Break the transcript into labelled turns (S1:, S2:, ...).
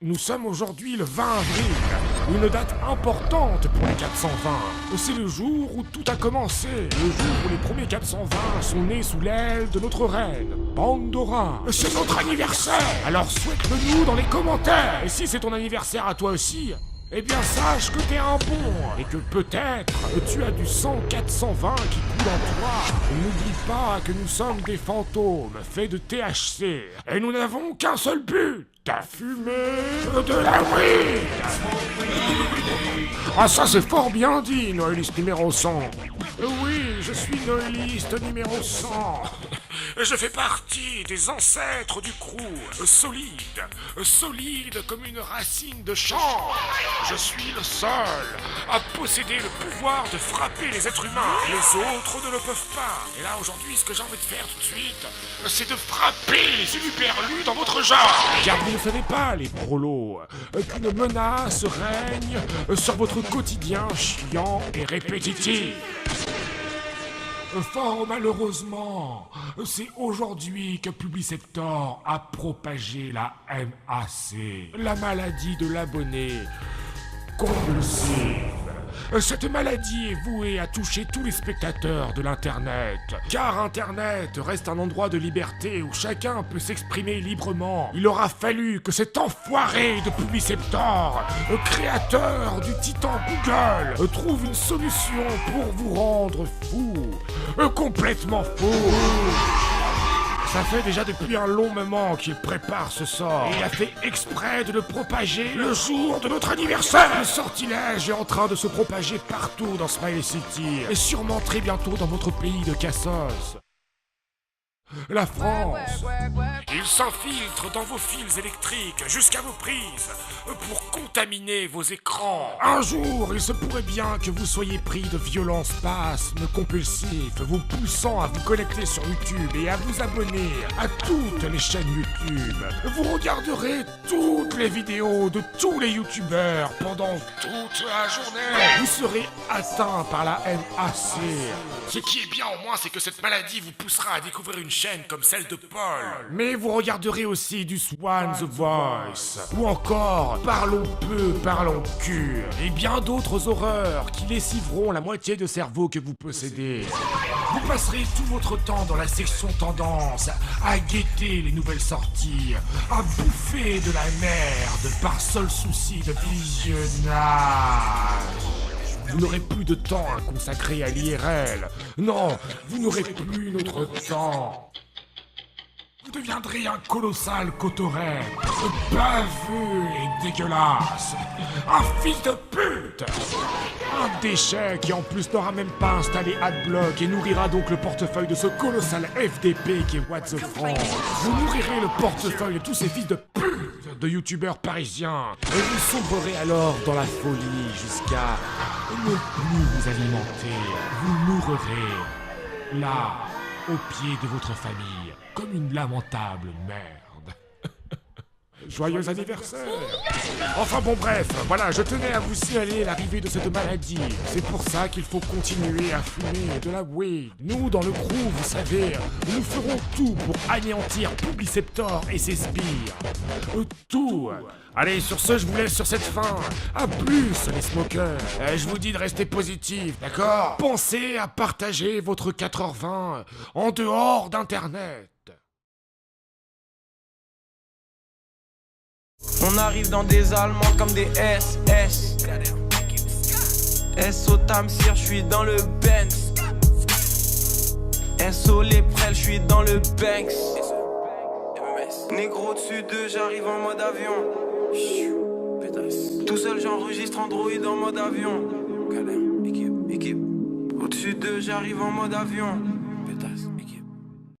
S1: Nous sommes aujourd'hui le 20 avril, une date importante pour les 420. C'est le jour où tout a commencé, le jour où les premiers 420 sont nés sous l'aile de notre reine, Pandora. C'est notre anniversaire, alors souhaite-le-nous dans les commentaires. Et si c'est ton anniversaire à toi aussi, eh bien sache que t'es un bon, et que peut-être tu as du sang 420 qui coule en toi. N'oublie pas que nous sommes des fantômes faits de THC, et nous n'avons qu'un seul but, à fumer de la weed. Ah ça c'est fort bien dit, Noëliste numéro 100. Oui, je suis Noëliste numéro 100. Je fais partie des ancêtres du crew, solide comme une racine de champ. Je suis le seul à posséder le pouvoir de frapper les êtres humains. Les autres ne le peuvent pas. Et là aujourd'hui, ce que j'ai envie de faire tout de suite, c'est de frapper les héliperlus dans votre genre. Car vous ne savez pas, les prolos, qu'une menace règne sur votre quotidien chiant et répétitif. Fort malheureusement, c'est aujourd'hui que Publiceptor a propagé la MAC, la maladie de l'abonné compulsif. Cette maladie est vouée à toucher tous les spectateurs de l'Internet. Car Internet reste un endroit de liberté où chacun peut s'exprimer librement. Il aura fallu que cet enfoiré de Publiceptor, créateur du titan Google, trouve une solution pour vous rendre fou. Complètement fou. Ça fait déjà depuis un long moment qu'il prépare ce sort. Et il a fait exprès de le propager le jour de notre anniversaire. Le sortilège est en train de se propager partout dans Smiley City. Et sûrement très bientôt dans votre pays de Cassos. La France. Il s'infiltre dans vos fils électriques jusqu'à vos prises pour contaminer vos écrans. Un jour, il se pourrait bien que vous soyez pris de violents spasmes compulsifs vous poussant à vous connecter sur YouTube et à vous abonner à toutes les chaînes YouTube. Vous regarderez toutes les vidéos de tous les YouTubeurs pendant toute la journée. Vous serez atteint par la MAC. Ce qui est bien au moins, c'est que cette maladie vous poussera à découvrir une chaîne comme celle de Paul. Mais vous regarderez aussi du Swan The Voice, ou encore Parlons peu, parlons cul, et bien d'autres horreurs qui lessiveront la moitié de cerveau que vous possédez. Vous passerez tout votre temps dans la section tendance, à guetter les nouvelles sorties, à bouffer de la merde par seul souci de visionnage. Vous n'aurez plus de temps à consacrer à l'IRL. Non, vous n'aurez plus notre temps. Vous deviendrez un colossal cotorel, baveux et dégueulasse. Un fils de pute. Un déchet qui en plus n'aura même pas installé Adblock et nourrira donc le portefeuille de ce colossal FDP qui est What the France. Vous nourrirez le portefeuille de tous ces fils de pute de youtubeurs parisiens. Et vous sombrerez alors dans la folie jusqu'à ne plus vous alimenter. Vous mourrez là, au pied de votre famille, comme une lamentable merde. Joyeux anniversaire! Enfin bon bref, voilà, je tenais à vous signaler l'arrivée de cette maladie. C'est pour ça qu'il faut continuer à fumer de la weed. Nous, dans le crew, vous savez, nous ferons tout pour anéantir Publiceptor et ses sbires. Tout! Allez, sur ce, je vous laisse sur cette fin. À plus, les smokers. Je vous dis de rester positif, d'accord? Pensez à partager votre 4h20 en dehors d'Internet.
S2: On arrive dans des Allemands comme des SS. SO Tamsir, je suis dans le Benz. SO les prêles, je suis dans le Banks. Négro dessus d'eux, j'arrive en mode avion. Tout seul, j'enregistre Android en mode avion. Équipe. Au-dessus d'eux, j'arrive en mode avion.